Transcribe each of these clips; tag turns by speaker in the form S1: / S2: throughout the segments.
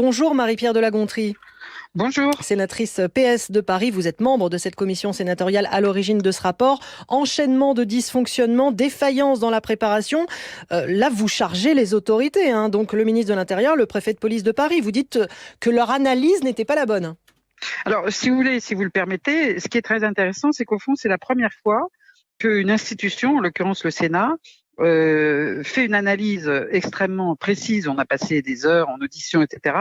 S1: Bonjour Marie-Pierre de La Gontrie.
S2: Bonjour.
S1: Sénatrice PS de Paris, vous êtes membre de cette commission sénatoriale à l'origine de ce rapport. Enchaînement de dysfonctionnements, défaillance dans la préparation. Là, vous chargez les autorités, donc le ministre de l'Intérieur, le préfet de police de Paris. Vous dites que leur analyse n'était pas la bonne.
S2: Alors, si vous voulez, si vous le permettez, ce qui est très intéressant, c'est qu'au fond, c'est la première fois qu'une institution, en l'occurrence le Sénat, fait une analyse extrêmement précise. On a passé des heures en audition, etc.,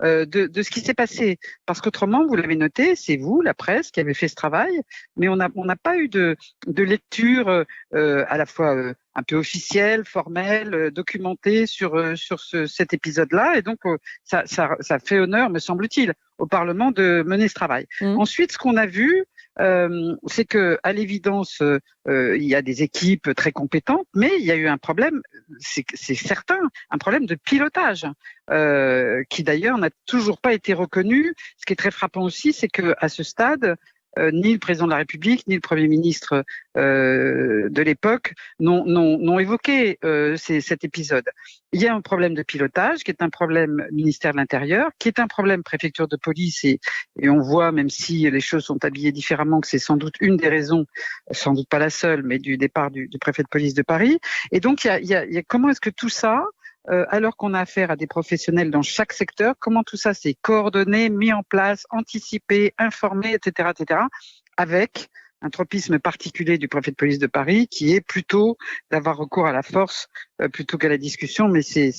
S2: de ce qui s'est passé. Parce qu'autrement, vous l'avez noté, c'est vous, la presse, qui avez fait ce travail, mais on n'a pas eu de lecture à la fois un peu officielle, formelle, documentée sur cet épisode-là. Et donc, ça fait honneur, me semble-t-il, au Parlement de mener ce travail. Ensuite, ce qu'on a vu, c'est que, à l'évidence, il y a des équipes très compétentes, mais il y a eu un problème, c'est certain, un problème de pilotage, qui d'ailleurs n'a toujours pas été reconnu. Ce qui est très frappant aussi, c'est que à ce stade, ni le président de la République, ni le Premier ministre de l'époque n'ont évoqué cet épisode. Il y a un problème de pilotage, qui est un problème ministère de l'Intérieur, qui est un problème préfecture de police, et on voit, même si les choses sont habillées différemment, que c'est sans doute une des raisons, sans doute pas la seule, mais du départ du préfet de police de Paris. Et donc, il y a comment est-ce que tout ça, alors qu'on a affaire à des professionnels dans chaque secteur, comment tout ça s'est coordonné, mis en place, anticipé, informé, etc., avec un tropisme particulier du préfet de police de Paris, qui est plutôt d'avoir recours à la force plutôt qu'à la discussion, mais c'est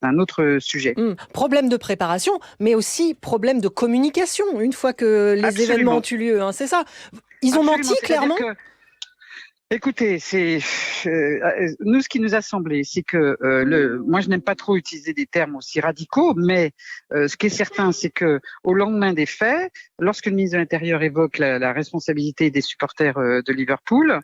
S2: un autre sujet.
S1: Problème de préparation, mais aussi problème de communication, une fois que les événements ont eu lieu, c'est ça. Ils ont menti, clairement.
S2: Écoutez, nous, ce qui nous a semblé, c'est que moi, je n'aime pas trop utiliser des termes aussi radicaux, mais ce qui est certain, c'est que au lendemain des faits, lorsque le ministre de l'Intérieur évoque la responsabilité des supporters de Liverpool,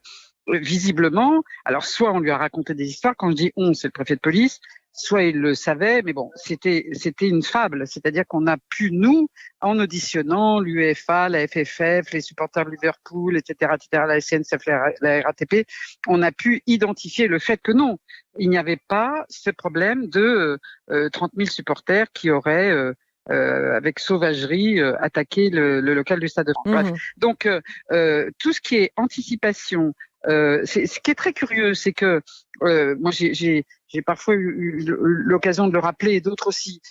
S2: visiblement, alors soit on lui a raconté des histoires, quand je dis on, c'est le préfet de police, soit il le savait, mais bon, c'était une fable, c'est-à-dire qu'on a pu, nous, en auditionnant l'UEFA, la FFF, les supporters de Liverpool, etc., la SNCF, la RATP, on a pu identifier le fait que non, il n'y avait pas ce problème de 30 000 supporters qui auraient avec sauvagerie attaqué le local du Stade de France. Bref. Donc, tout ce qui est anticipation, ce qui est très curieux, c'est que moi j'ai parfois eu l'occasion de le rappeler, et d'autres aussi,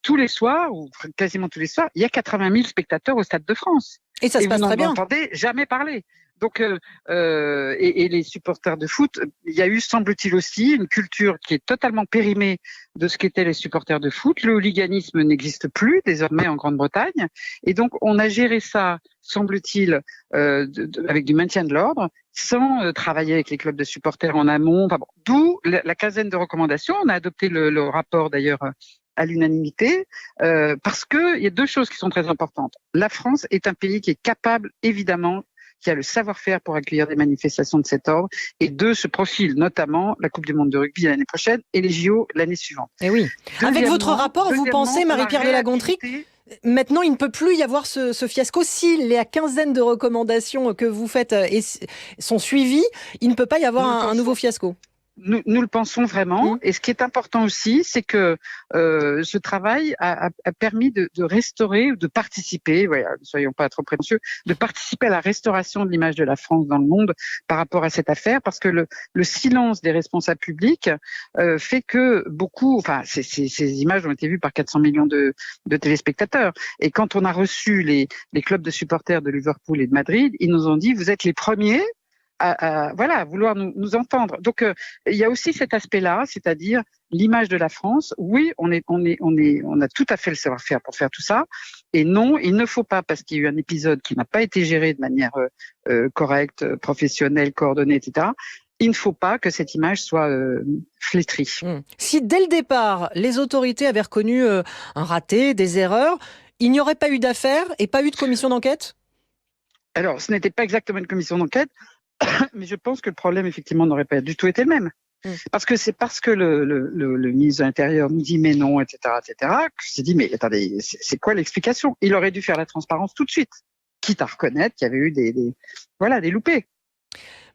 S2: tous les soirs, ou quasiment tous les soirs, il y a 80 000 spectateurs au Stade de France.
S1: Et ça se passe très bien.
S2: Vous n'entendez jamais parler. Donc, et les supporters de foot, il y a eu, semble-t-il aussi, une culture qui est totalement périmée de ce qu'étaient les supporters de foot. Le hooliganisme n'existe plus désormais en Grande-Bretagne. Et donc, on a géré ça, semble-t-il, avec du maintien de l'ordre, sans travailler avec les clubs de supporters en amont. Enfin bon, d'où la quinzaine de recommandations. On a adopté le rapport, d'ailleurs, à l'unanimité, parce que il y a deux choses qui sont très importantes. La France est un pays qui est capable, évidemment, qui a le savoir-faire pour accueillir des manifestations de cet ordre, et deux, se profile notamment la Coupe du Monde de rugby l'année prochaine et les JO l'année suivante.
S1: Et oui. Avec votre rapport, vous pensez, Marie-Pierre de La Gontrie, maintenant il ne peut plus y avoir ce fiasco. Si la quinzaine de recommandations que vous faites sont suivies, il ne peut pas y avoir un nouveau fiasco.
S2: Nous le pensons vraiment. Et ce qui est important aussi, c'est que ce travail a permis de restaurer, de participer, ne soyons pas trop prétentieux, de participer à la restauration de l'image de la France dans le monde par rapport à cette affaire, parce que le silence des responsables publics fait que ces images ont été vues par 400 millions de téléspectateurs. Et quand on a reçu les clubs de supporters de Liverpool et de Madrid, ils nous ont dit: vous êtes les premiers à vouloir nous entendre. Donc il y a aussi cet aspect-là, c'est-à-dire l'image de la France. Oui, on a tout à fait le savoir-faire pour faire tout ça. Et non, il ne faut pas, parce qu'il y a eu un épisode qui n'a pas été géré de manière correcte, professionnelle, coordonnée, etc., il ne faut pas que cette image soit flétrie.
S1: Si dès le départ, les autorités avaient reconnu un raté, des erreurs, il n'y aurait pas eu d'affaire et pas eu de commission d'enquête ?
S2: Alors, ce n'était pas exactement une commission d'enquête, mais je pense que le problème, effectivement, n'aurait pas du tout été le même. Parce que c'est parce que le ministre de l'Intérieur nous dit mais non, etc., que je me dit mais attendez, c'est quoi l'explication ? Il aurait dû faire la transparence tout de suite, quitte à reconnaître qu'il y avait eu des loupés.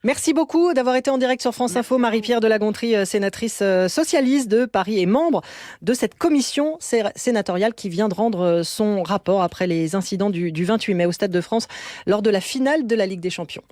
S1: Merci beaucoup d'avoir été en direct sur France Info. Marie-Pierre de La Gontrie, sénatrice socialiste de Paris et membre de cette commission sénatoriale qui vient de rendre son rapport après les incidents du 28 mai au Stade de France lors de la finale de la Ligue des Champions.